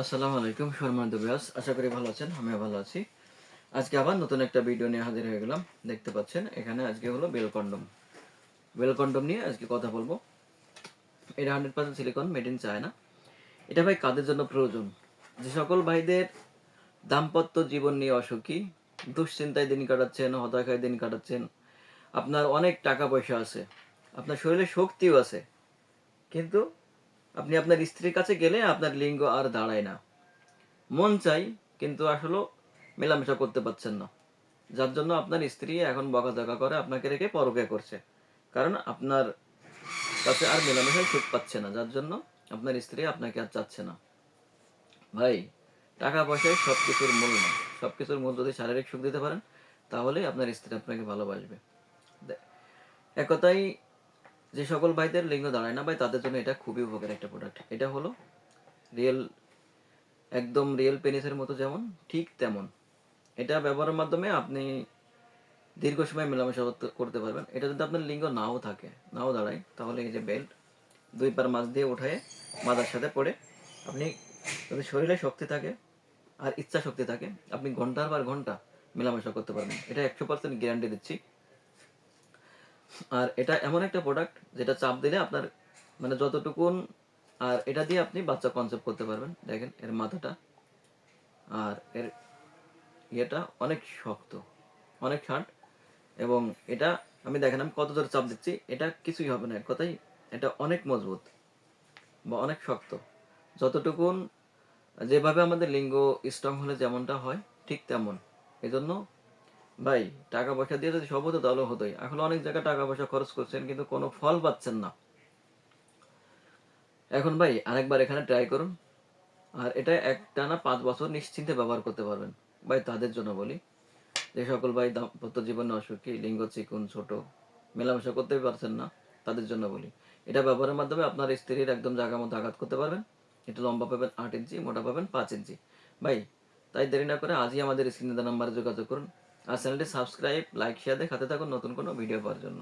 আসসালামু আলাইকুম সম্মানিত ভিউয়ার্স, আশা করি ভালো আছেন। আমিও ভালো আছি। আজকে আবার নতুন একটা ভিডিও নিয়ে হাজির হয়ে গেলাম। দেখতে পাচ্ছেন এখানে আজকে হলো বেল কন্ডম। বেল কন্ডম নিয়ে আজকে কথা বলবো। এটা 100% সিলিকন, মেড ইন চায়না। এটা ভাই কাদের জন্য প্রয়োজন? যে সকল ভাইদের দাম্পত্য জীবন নিয়ে অসুখী, দুশ্চিন্তায় দিন কাটাচ্ছেন, হতাশায় দিন কাটাচ্ছেন, আপনার অনেক টাকা পয়সা আছে, আপনার শরীরে শক্তিও আছে, কিন্তু আপনি আপনার স্ত্রীর কাছে গেলে আপনার লিঙ্গ আর দাঁড়ায় না। মন চাই, কিন্তু আসলে মেলামেশা করতে পারছেন না, যার জন্য আপনার স্ত্রী এখন বকাঝকা করে, আপনাকে রেখে পরকিয়া করছে। কারণ আপনার কাছে আর মেলামেশায় সুখ পাচ্ছে না, যার জন্য আপনার স্ত্রী আপনাকে আর চাচ্ছে না। ভাই, টাকা পয়সায় সব কিছুর মূল না। সব কিছুর মূল যদি শারীরিক সুখ দিতে পারেন, তাহলে আপনার স্ত্রী আপনাকে ভালোবাসবে। এক কথায়, যে সকল ভাইদের লিঙ্গ দাঁড়ায় না ভাই, তাদের জন্য এটা খুবই উপকারী একটা প্রোডাক্ট। এটা হলো রিয়েল, একদম রিয়েল পেনিসের মতো যেমন, ঠিক তেমন। এটা ব্যবহারের মাধ্যমে আপনি দীর্ঘ সময় মেলামেশা করতে পারবেন। এটা যদি আপনার লিঙ্গ নাও থাকে, নাও দাঁড়ায়, তাহলে এই যে বেল্ট, দুই পার মাছ দিয়ে উঠায় মাথার সাথে পড়ে, আপনি যদি শরীরে শক্তি থাকে আর ইচ্ছা শক্তি থাকে, আপনি ঘন্টার পর ঘন্টা মেলামেশা করতে পারবেন। এটা 100% গ্যারান্টি দিচ্ছি। আর এটা এমন একটা প্রোডাক্ট যেটা চাপ দিলে আপনার মানে যতটুকুন, আর এটা দিয়ে আপনি বাচ্চা কনসেপ্ট করতে পারবেন। দেখেন এর মাথাটা আর এর ইয়েটা অনেক শক্ত, অনেক হার্ড। এবং এটা আমি দেখেন আমি কত জোরে চাপ দিচ্ছি, এটা কিছুই হবে না। এক কথাই, এটা অনেক মজবুত বা অনেক শক্ত। যতটুকুন, যেভাবে আমাদের লিঙ্গ স্ট্রং হলে যেমনটা হয়, ঠিক তেমন। এই জন্য ভাই, টাকা পয়সা দিয়ে যদি সব হতো তাহলে হতোই। এখন অনেক জায়গায় টাকা পয়সা খরচ করছেন, কিন্তু কোনো ফল পাচ্ছেন না। এখন ভাই আরেকবার এখানে ট্রাই করুন, আর এটা একটানা 5 বছর নিশ্চিন্তে ব্যবহার করতে পারবেন। ভাই তাদের জন্য বলি, যে সকল ভাই দাম্পত্য জীবনে অসুখী, লিঙ্গ চিকুন, ছোট, মেলামেশা করতেই পারছেন না, তাদের জন্য বলি। এটা ব্যবহারের মাধ্যমে আপনার স্ত্রীর একদম জায়গা মতো আঘাত করতে পারবেন। এটা লম্বা পাবেন 8 ইঞ্চি, মোটা পাবেন 5 ইঞ্চি। ভাই, তাই দেরি না করে আজই আমাদের স্ক্রিনে দেওয়া নাম্বারে যোগাযোগ করুন। আর চ্যানেলটি সাবস্ক্রাইব, লাইক, শেয়ার দিয়ে খাতে থাকুন নতুন কোনো ভিডিও পাওয়ার জন্য।